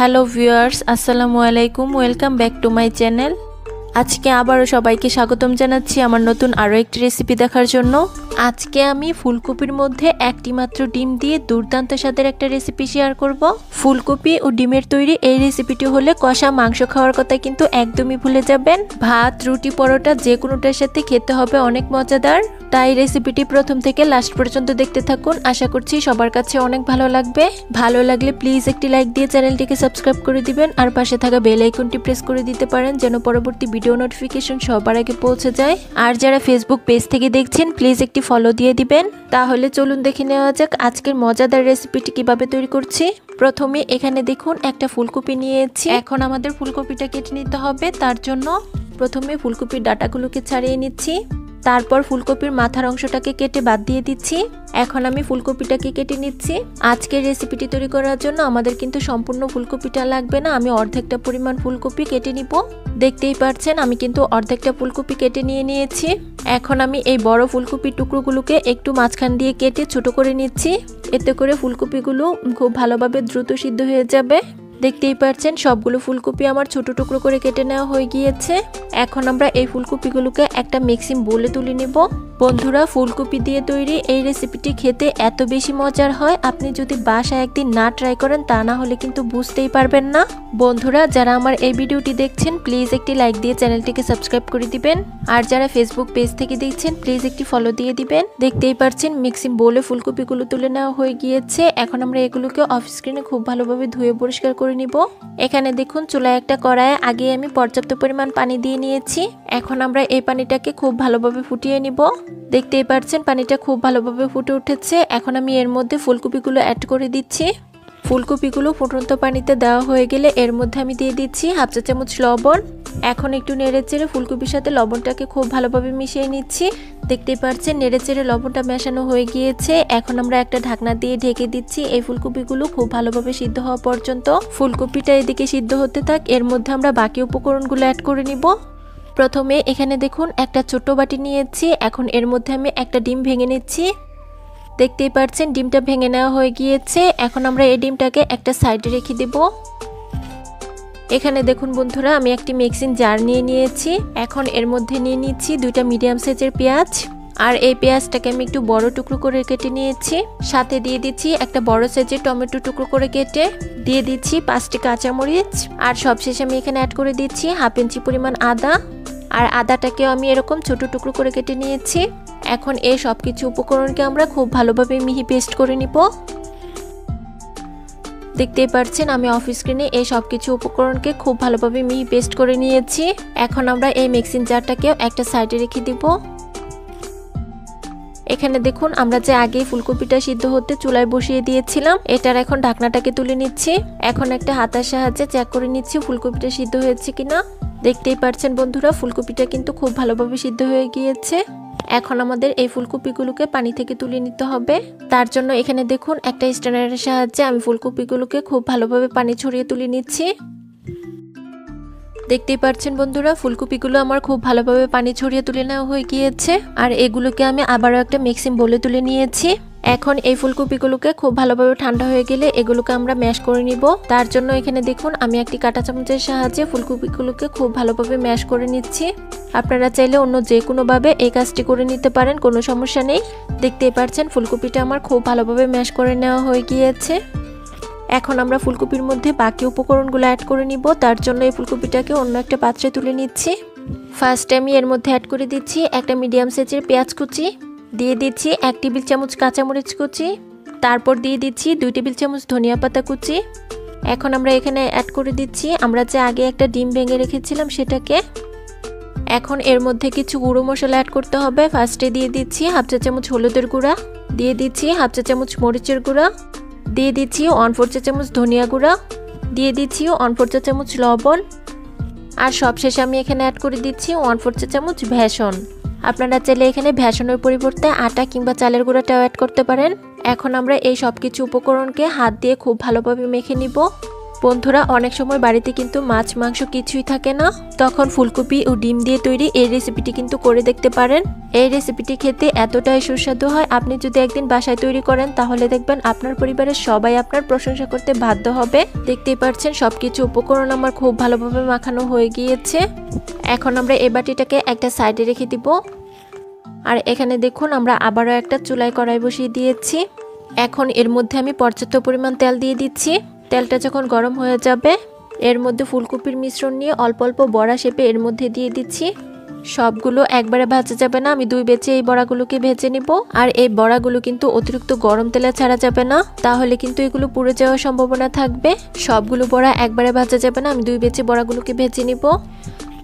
Hello viewers, আসসালামু আলাইকুম। Welcome back to my channel. আজকে আবারও সবাইকে স্বাগতম জানাচ্ছি আমার নতুন আরও একটি রেসিপি দেখার জন্য। আজকে আমি ফুলকপির মধ্যে একটি মাত্র ডিম দিয়ে দুর্দান্ত স্বাদের একটা রেসিপি শেয়ার করব। ফুলকপি ও ডিমের তৈরি এই রেসিপিটি হলে কষা মাংস খাওয়ার কথা কিন্তু একদমই ভুলে যাবেন। ভাত, রুটি, পরোটা যে কোনোটার সাথে খেতে হবে অনেক মজাদার। তাই রেসিপিটি প্রথম থেকে লাস্ট পর্যন্ত দেখতে থাকুন। আশা করছি সবার কাছে অনেক ভালো লাগবে। ভালো লাগলে প্লিজ একটি লাইক দিয়ে চ্যানেলটিকে সাবস্ক্রাইব করে দিবেন আর পাশে থাকা বেল আইকনটি প্রেস করে দিতে পারেন যেন পরবর্তী ভিডিও নোটিফিকেশন সবার আগে পৌঁছে যায়। আর যারা ফেসবুক পেজ থেকে দেখছেন প্লিজ একটি ফলো দিয়ে দিবেন। তাহলে চলুন দেখে নেওয়া যাক আজকের মজাদার রেসিপিটি কিভাবে তৈরি করছি। প্রথমে এখানে দেখুন একটা ফুলকপি নিয়েছি। এখন আমাদের ফুলকপিটা কেটে নিতে হবে। তার জন্য প্রথমে ফুলকপির ডাঁটাগুলোকে ছাড়িয়ে নিচ্ছি। তারপর ফুলকপির মাথার অংশটাকে কেটে বাদ দিয়ে দিচ্ছি। এখন আমি ফুলকপিটাকে কেটে নিচ্ছি। আজকের রেসিপিটি তৈরি করার জন্য আমাদের কিন্তু সম্পূর্ণ ফুলকপিটা লাগবে না, আমি অর্ধেকটা পরিমাণ ফুলকপি কেটে নিব। দেখতেই পাচ্ছেন আমি কিন্তু অর্ধেকটা ফুলকপি কেটে নিয়েছি। এখন আমি এই বড় ফুলকপির টুকরোগুলোকে একটু মাঝখান দিয়ে কেটে ছোট করে নিচ্ছি। এতে করে ফুলকপিগুলো খুব ভালোভাবে দ্রুত সিদ্ধ হয়ে যাবে। দেখতেই পাচ্ছেন সবগুলো ফুলকপি আমার ছোট টুকরো করে কেটে নেওয়া হয়ে গিয়েছে। এখন আমরা এই ফুলকপিগুলোকে একটা মিক্সিং বোলে তুলে নেব। বন্ধুরা, ফুলকপি দিয়ে তৈরি এই রেসিপিটি খেতে এত বেশি মজার হয়, আপনি যদি বাসায় একদিন না ট্রাই করেন তা না হলে কিন্তু বুঝতেই পারবেন না। বন্ধুরা, যারা আমার এই ভিডিওটি দেখছেন প্লিজ একটি লাইক দিয়ে চ্যানেলটিকে সাবস্ক্রাইব করে দিবেন। আর যারা ফেসবুক পেজ থেকে দেখছেন প্লিজ একটি ফলো দিয়ে দিবেন। দেখতেই পাচ্ছেন মিক্সিং বোলে ফুলকপিগুলো তুলে নেওয়া হয়ে গিয়েছে। এখন আমরা এগুলোকে অফ স্ক্রিনে খুব ভালোভাবে ধুয়ে পরিষ্কার করে নিব। এখানে দেখুন চুলায় একটা কড়াইয়ে আগে আমি পর্যাপ্ত পরিমাণ পানি দিয়ে নিয়েছি। এখন আমরা এই পানিটাকে খুব ভালোভাবে ফুটিয়ে নিব। দেখতেই পাচ্ছেন পানিটা খুব ভালোভাবে ফুটে উঠেছে। এখন আমি এর মধ্যে ফুলকপিগুলো অ্যাড করে দিচ্ছি। ফুলকপিগুলো ফুটন্ত পানিতে দেওয়া হয়ে গেলে এর মধ্যে আমি দিয়ে দিচ্ছি হাফ চা চামচ লবণ। এখন একটু নেড়েচেড়ে ফুলকপির সাথে লবণটাকে খুব ভালোভাবে মিশিয়ে নিচ্ছি। দেখতেই পাচ্ছেন নেড়েচেড়ে লবণটা মেশানো হয়ে গিয়েছে। এখন আমরা একটা ঢাকনা দিয়ে ঢেকে দিচ্ছি এই ফুলকপিগুলো খুব ভালোভাবে সিদ্ধ হওয়া পর্যন্ত। ফুলকপিটা এদিকে সিদ্ধ হতে থাক, এর মধ্যে আমরা বাকি উপকরণগুলো অ্যাড করে নিব। প্রথমে এখানে দেখুন একটা ছোট বাটি নিয়েছি। এখন এর মধ্যে আমি একটা ডিম ভেঙে নিচ্ছি। দেখতেই পাচ্ছেন ডিমটা ভেঙে নেওয়া হয়ে গিয়েছে। এখন আমরা এই ডিমটাকে একটা সাইডে রেখে দেব। এখানে দেখুন বন্ধুরা আমি একটি মিক্সিং জার নিয়ে নিয়েছি। এখন এর মধ্যে নিয়ে নিচ্ছি দুইটা মিডিয়াম সাইজের পেঁয়াজ। আর এই পেঁয়াজটাকে আমি একটু বড় টুকরো করে কেটে নিয়েছি। সাথে দিয়ে দিচ্ছি একটা বড় সাইজের টমেটো টুকরো করে কেটে, দিয়ে দিচ্ছি 5টি কাঁচামরিচ। আর সবশেষে আমি এখানে অ্যাড করে দিচ্ছি হাফ ইঞ্চি পরিমাণ আদা। আর আদাটাকেও আমি এরকম ছোট টুকরো করে কেটে নিয়েছি। এখন এই সব কিছু উপকরণকে আমরা খুব ভালোভাবে মিহি পেস্ট করে নিব। দেখতেই পাচ্ছেন আমি অফ স্ক্রিনে এই সব কিছু উপকরণকে খুব ভালোভাবে মিহি পেস্ট করে নিয়েছি। এখন আমরা এই মিক্সিং জারটাকেও একটা সাইডে রেখে দিব। এখানে দেখুন আমরা যে আগে ফুলকপিটা সিদ্ধ হতে চুলায় বসিয়ে দিয়েছিলাম, এটার এখন ঢাকনাটাকে তুলে নিচ্ছি। এখন একটা হাতার সাহায্যে চেক করে নিচ্ছি ফুলকপিটা সিদ্ধ হয়েছে কিনা। দেখতেই পাচ্ছেন বন্ধুরা ফুলকপিটা কিন্তু খুব ভালোভাবে সিদ্ধ হয়ে গিয়েছে। এখন আমাদের এই ফুলকপিগুলোকে পানি থেকে তুলে নিতে হবে। তার জন্য এখানে দেখুন একটা স্ট্যান্ডারের সাহায্যে আমি ফুলকপিগুলোকে খুব ভালোভাবে পানি ছড়িয়ে তুলে নিচ্ছি। দেখতেই পাচ্ছেন বন্ধুরা ফুলকপিগুলো আমার খুব ভালোভাবে পানি ছড়িয়ে তুলে নেওয়া হয়ে গিয়েছে। আর এগুলোকে আমি আবারও একটা মিক্সিং বোলে তুলে নিয়েছি। এখন এই ফুলকপিগুলোকে খুব ভালোভাবে ঠান্ডা হয়ে গেলে এগুলোকে আমরা ম্যাশ করে নিব। তার জন্য এখানে দেখুন আমি একটি কাঁটা চামচের সাহায্যে ফুলকপিগুলোকে খুব ভালোভাবে ম্যাশ করে নিচ্ছি। আপনারা চাইলে অন্য যে কোনোভাবে এই কাজটি করে নিতে পারেন, কোনো সমস্যা নেই। দেখতেই পাচ্ছেন ফুলকপিটা আমার খুব ভালোভাবে ম্যাশ করে নেওয়া হয়ে গিয়েছে। এখন আমরা ফুলকপির মধ্যে বাকি উপকরণগুলো অ্যাড করে নিব। তার জন্য এই ফুলকপিটাকে অন্য একটা পাত্রে তুলে নিচ্ছি। ফার্স্টে আমি এর মধ্যে অ্যাড করে দিচ্ছি একটা মিডিয়াম সাইজের পেঁয়াজ কুচি, দিয়ে দিচ্ছি 1 টেবিল চামচ কাঁচামরিচ কুচি, তারপর দিয়ে দিচ্ছি 2 টেবিল চামচ ধনিয়া পাতা কুচি। এখন আমরা এখানে অ্যাড করে দিচ্ছি আমরা যে আগে একটা ডিম ভেঙে রেখেছিলাম সেটাকে। এখন এর মধ্যে কিছু গুঁড়ো মশলা অ্যাড করতে হবে। ফার্স্টে দিয়ে দিচ্ছি হাফ চা চামচ হলুদের গুঁড়া, দিয়ে দিচ্ছি হাফ চা চামচ মরিচের গুঁড়া, দিয়ে দিচ্ছি 1/4 চা চামচ ধনিয়া গুঁড়া, দিয়ে দিচ্ছি 1/4 চা চামচ লবণ। আর সবশেষে আমি এখানে অ্যাড করে দিচ্ছি 1/4 চা চামচ বেসন। আপনারা চাইলে এখানে বেসনের পরিবর্তে আটা কিংবা চালের গুঁড়াটাও অ্যাড করতে পারেন। এখন আমরা এই সব কিছু উপকরণকে হাত দিয়ে খুব ভালোভাবে মেখে নিব। বন্ধুরা, অনেক সময় বাড়িতে কিন্তু মাছ মাংস কিছুই থাকে না, তখন ফুলকপি ও ডিম দিয়ে তৈরি এই রেসিপিটি কিন্তু করে দেখতে পারেন। এই রেসিপিটি খেতে এতটাই সুস্বাদু হয়, আপনি যদি একদিন বাসায় তৈরি করেন তাহলে দেখবেন আপনার পরিবারের সবাই আপনার প্রশংসা করতে বাধ্য হবে। দেখতেই পাচ্ছেন সবকিছু উপকরণ আমার খুব ভালোভাবে মাখানো হয়ে গিয়েছে। এখন আমরা এই বাটিটাকে একটা সাইডে রেখে দিব। আর এখানে দেখুন আমরা আবারও একটা চুলায় কড়াই বসিয়ে দিয়েছি। এখন এর মধ্যে আমি পর্যাপ্ত পরিমাণ তেল দিয়ে দিচ্ছি। তেলটা যখন গরম হয়ে যাবে এর মধ্যে ফুলকপির মিশ্রণ নিয়ে অল্প অল্প বড়া শেপে এর মধ্যে দিয়ে দিচ্ছি। সবগুলো একবারে ভাজা যাবে না, আমি দুই বেচে এই বড়াগুলোকে ভেজে নিব। আর এই বড়াগুলো কিন্তু অতিরিক্ত গরম তেলে ছাড়া যাবে না, তাহলে কিন্তু এগুলো পুড়ে যাওয়ার সম্ভাবনা থাকবে। সবগুলো বড়া একবারে ভাজা যাবে না, আমি দুই বেচে বড়াগুলোকে ভেজে নিব।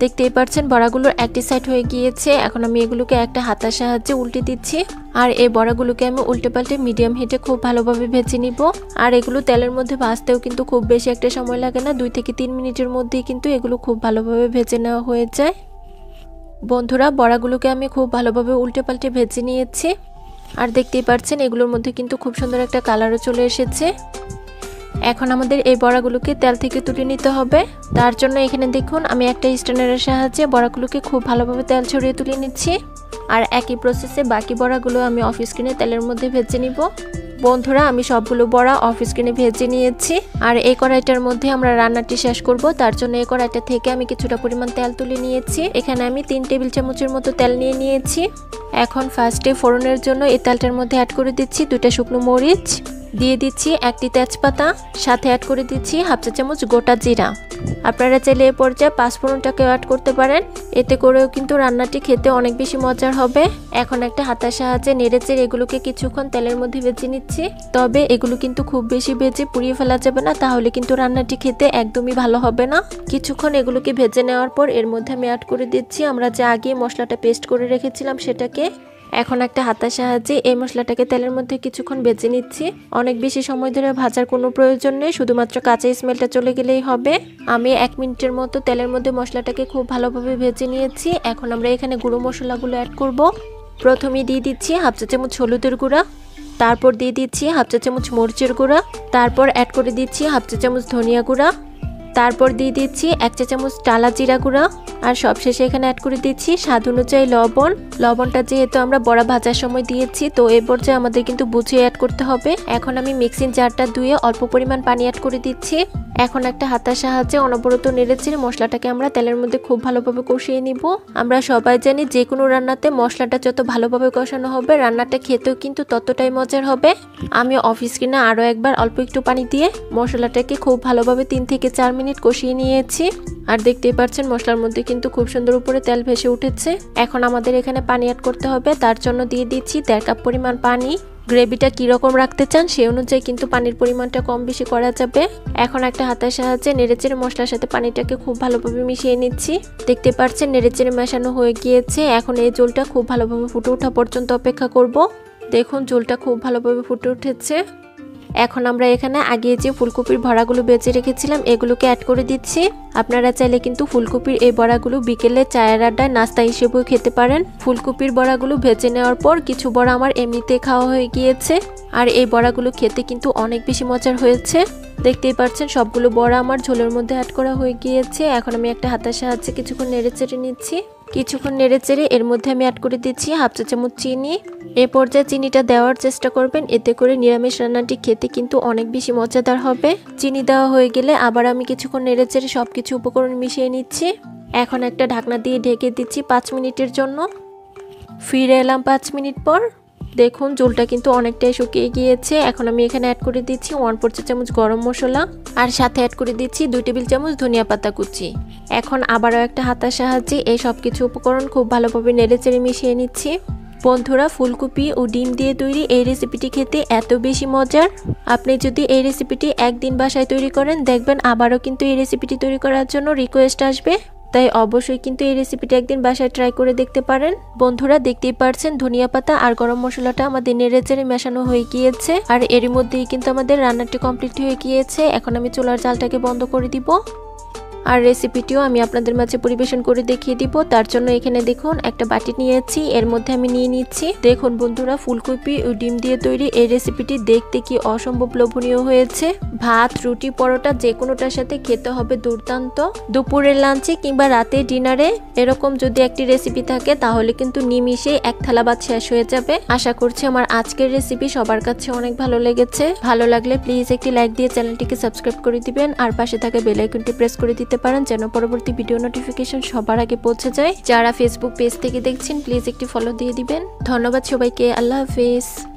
দেখতেই পাচ্ছেন বড়াগুলোর একটি সাইড হয়ে গিয়েছে। এখন আমি এগুলোকে একটা হাতার সাহায্যে উল্টে দিচ্ছি। আর এই বড়াগুলোকে আমি উল্টে পাল্টে মিডিয়াম হিটে খুব ভালোভাবে ভেজে নিব। আর এগুলো তেলের মধ্যে ভাজতেও কিন্তু খুব বেশি একটা সময় লাগে না, 2 থেকে 3 মিনিটের মধ্যেই কিন্তু এগুলো খুব ভালোভাবে ভেজে নেওয়া হয়ে যায়। বন্ধুরা, বড়াগুলোকে আমি খুব ভালোভাবে উল্টে পাল্টে ভেজে নিয়েছি। আর দেখতেই পাচ্ছেন এগুলোর মধ্যে কিন্তু খুব সুন্দর একটা কালারও চলে এসেছে। এখন আমাদের এই বড়াগুলোকে তেল থেকে তুলে নিতে হবে। তার জন্য এখানে দেখুন আমি একটা স্ট্যান্ডারের সাহায্যে বড়াগুলোকে খুব ভালোভাবে তেল ছড়িয়ে তুলে নিচ্ছি। আর একই প্রসেসে বাকি বড়াগুলো আমি অফ স্ক্রিনে তেলের মধ্যে ভেজে নিব। বন্ধুরা, আমি সবগুলো বড়া অফ স্ক্রিনে ভেজে নিয়েছি। আর এই কড়াইটার মধ্যে আমরা রান্নাটি শেষ করব, তার জন্য এই কড়াইটা থেকে আমি কিছুটা পরিমাণ তেল তুলে নিয়েছি। এখানে আমি 3 টেবিল চামচের মতো তেল নিয়ে নিয়েছি। এখন ফার্স্টে ফোড়নের জন্য এই তেলটার মধ্যে অ্যাড করে দিচ্ছি 2টা শুকনো মরিচ, দিয়ে দিচ্ছি একটি তেজপাতা, সাথে অ্যাড করে দিচ্ছি হাফ চা চামচ গোটা জিরা। আপনারা চাইলে এই পর্যায়ে 5 ফোড়নটাকেও অ্যাড করতে পারেন, এতে করেও কিন্তু রান্নাটি খেতে অনেক বেশি মজার হবে। এখন একটা হাতার সাহায্যে নেড়েচেড়ে এগুলোকে কিছুক্ষণ তেলের মধ্যে ভেজে নিচ্ছি। তবে এগুলো কিন্তু খুব বেশি ভেজে পুড়িয়ে ফেলা যাবে না, তাহলে কিন্তু রান্নাটি খেতে একদমই ভালো হবে না। কিছুক্ষণ এগুলোকে ভেজে নেওয়ার পর এর মধ্যে আমি অ্যাড করে দিচ্ছি আমরা যে আগে মশলাটা পেস্ট করে রেখেছিলাম সেটাকে। এখন একটা হাতার সাহায্যে এই মশলাটাকে তেলের মধ্যে কিছুক্ষণ ভেজে নিচ্ছি। অনেক বেশি সময় ধরে ভাজার কোনো প্রয়োজন নেই, শুধুমাত্র কাঁচা স্মেলটা চলে গেলেই হবে। আমি 1 মিনিটের মতো তেলের মধ্যে মশলাটাকে খুব ভালোভাবে ভেজে নিয়েছি। এখন আমরা এখানে গুঁড়ো মশলাগুলো অ্যাড করব। প্রথমে দিয়ে দিচ্ছি হাফ চা চামচ হলুদের গুঁড়া, তারপর দিয়ে দিচ্ছি হাফ চা চামচ মরিচের গুঁড়া, তারপর অ্যাড করে দিচ্ছি হাফ চা চামচ ধনিয়া গুঁড়া, তারপর দিয়ে দিচ্ছি 1 চা চামচ টালা জিরা গুঁড়া, আর সবশেষে এখানে অ্যাড করে দিচ্ছি স্বাদ অনুযায়ী লবণ। লবণটা যেহেতু আমরা বড়া ভাজার সময় দিয়েছি, তো এই পর্যায়ে আমাদের কিন্তু বুঝিয়ে অ্যাড করতে হবে। এখন আমি মিক্সিং জারটা ধুয়ে অল্প পরিমাণ পানি অ্যাড করে দিচ্ছি। এখন একটা হাতার সাহায্যে অনবরত নেড়েচেড়ে মশলাটাকে আমরা তেলের মধ্যে খুব ভালোভাবে কষিয়ে নিব। আমরা সবাই জানি যে কোনো রান্নাতে মশলাটা যত ভালোভাবে কষানো হবে রান্নাটা খেতেও কিন্তু ততটাই মজার হবে। আমি অফ স্ক্রিনে আরও একবার অল্প একটু পানি দিয়ে মশলাটাকে খুব ভালোভাবে 3 থেকে 4 মিনিট কষিয়ে নিয়েছি। আর দেখতেই পাচ্ছেন মশলার মধ্যে কিন্তু খুব সুন্দর উপরে তেল ভেসে উঠেছে। এখন আমাদের এখানে পানি অ্যাড করতে হবে, তার জন্য দিয়ে দিচ্ছি 1.5 কাপ পরিমাণ পানি। গ্রেভিটা কীরকম রাখতে চান সেই অনুযায়ী কিন্তু পানির পরিমাণটা কম বেশি করা যাবে। এখন একটা হাতের সাহায্যে নেড়েচেড়ে মশলার সাথে পানিটাকে খুব ভালোভাবে মিশিয়ে নিচ্ছি। দেখতে পাচ্ছেন নেড়েচেড়ে মেশানো হয়ে গিয়েছে। এখন এই ঝোলটা খুব ভালোভাবে ফুটে ওঠা পর্যন্ত অপেক্ষা করব। দেখুন ঝোলটা খুব ভালোভাবে ফুটে উঠেছে। এখন আমরা এখানে আগে যে ফুলকপির ভরাগুলো বেঁচে রেখেছিলাম এগুলোকে অ্যাড করে দিচ্ছি। আপনারা চাইলে কিন্তু ফুলকপির এই বড়াগুলো বিকেলে চায়ের আড্ডায় নাস্তা হিসেবেও খেতে পারেন। ফুলকপির বড়াগুলো ভেজে নেওয়ার পর কিছু বড়া আমার এমনিতে খাওয়া হয়ে গিয়েছে, আর এই বড়াগুলো খেতে কিন্তু অনেক বেশি মজার হয়েছে। দেখতেই পাচ্ছেন সবগুলো বড়া আমার ঝোলের মধ্যে অ্যাড করা হয়ে গিয়েছে। এখন আমি একটা হাতের সাহায্যে কিছুক্ষণ নেড়েচেড়ে নিচ্ছি। কিছুক্ষণ নেড়েচেড়ে এর মধ্যে আমি অ্যাড করে দিচ্ছি হাফ চা চামচ চিনি। এ পর্যায়ে চিনিটা দেওয়ার চেষ্টা করবেন, এতে করে নিরামিষ রান্নাটি খেতে কিন্তু অনেক বেশি মজাদার হবে। চিনি দেওয়া হয়ে গেলে আবার আমি কিছুক্ষণ নেড়েচেড়ে সবকিছু উপকরণ মিশিয়ে নিচ্ছি। এখন একটা ঢাকনা দিয়ে ঢেকে দিচ্ছি 5 মিনিটের জন্য। ফিরে এলাম 5 মিনিট পর। দেখুন ঝোলটা কিন্তু অনেকটাই শুকিয়ে গিয়েছে। এখন আমি এখানে অ্যাড করে দিচ্ছি 1/4 চা চামচ গরম মশলা, আর সাথে অ্যাড করে দিচ্ছি 2 টেবিল চামচ ধনিয়া পাতা কুচি। এখন আবারও একটা হাতার সাহায্যে এই সব কিছু উপকরণ খুব ভালোভাবে নেড়েচেড়ে মিশিয়ে নিচ্ছি। বন্ধুরা, ফুলকপি ও ডিম দিয়ে তৈরি এই রেসিপিটি খেতে এত বেশি মজার। আপনি যদি এই রেসিপিটি একদিন বাসায় তৈরি করেন দেখবেন আবারও কিন্তু এই রেসিপিটি তৈরি করার জন্য রিকোয়েস্ট আসবে। তাই অবশ্যই কিন্তু এই রেসিপিটি একদিন বাসায় ট্রাই করে দেখতে পারেন। বন্ধুরা, দেখতেই পারছেন ধনিয়া পাতা আর গরম মশলাটা আমাদের নেড়েচেড়ে মেশানো হয়ে গিয়েছে, আর এরই মধ্যেই কিন্তু আমাদের রান্নাটি কমপ্লিট হয়ে গিয়েছে। এখন আমি চুলার জালটাকে বন্ধ করে দিব। আর রেসিপিটিও আমি আপনাদের মাঝে পরিবেশন করে দেখিয়ে দিব। তার জন্য এখানে দেখুন একটা বাটি নিয়েছি, এর মধ্যে আমি নিয়ে নিচ্ছি। দেখুন বন্ধুরা, ফুলকপি ও ডিম দিয়ে তৈরি এই রেসিপিটি দেখতে কি অসম্ভব লোভনীয় হয়েছে। ভাত, রুটি, পরোটা যে কোনোটার সাথে খেতে হবে দুর্দান্ত। দুপুরের লাঞ্চে কিংবা রাতে ডিনারে এরকম যদি একটি রেসিপি থাকে তাহলে কিন্তু নিমিষে এক থালা ভাত শেষ হয়ে যাবে। আশা করছি আমার আজকের রেসিপি সবার কাছে অনেক ভালো লেগেছে। ভালো লাগলে প্লিজ একটি লাইক দিয়ে চ্যানেলটিকে সাবস্ক্রাইব করে দিবেন আর পাশে থাকা বেল আইকনটি প্রেস করে দিতে পারেন যেন পরবর্তী ভিডিও নোটিফিকেশন সবার আগে পৌঁছে যায়। যারা ফেসবুক পেজ থেকে দেখছেন প্লিজ একটি ফলো দিয়ে দিবেন। ধন্যবাদ সবাইকে। আল্লাহ হাফেজ।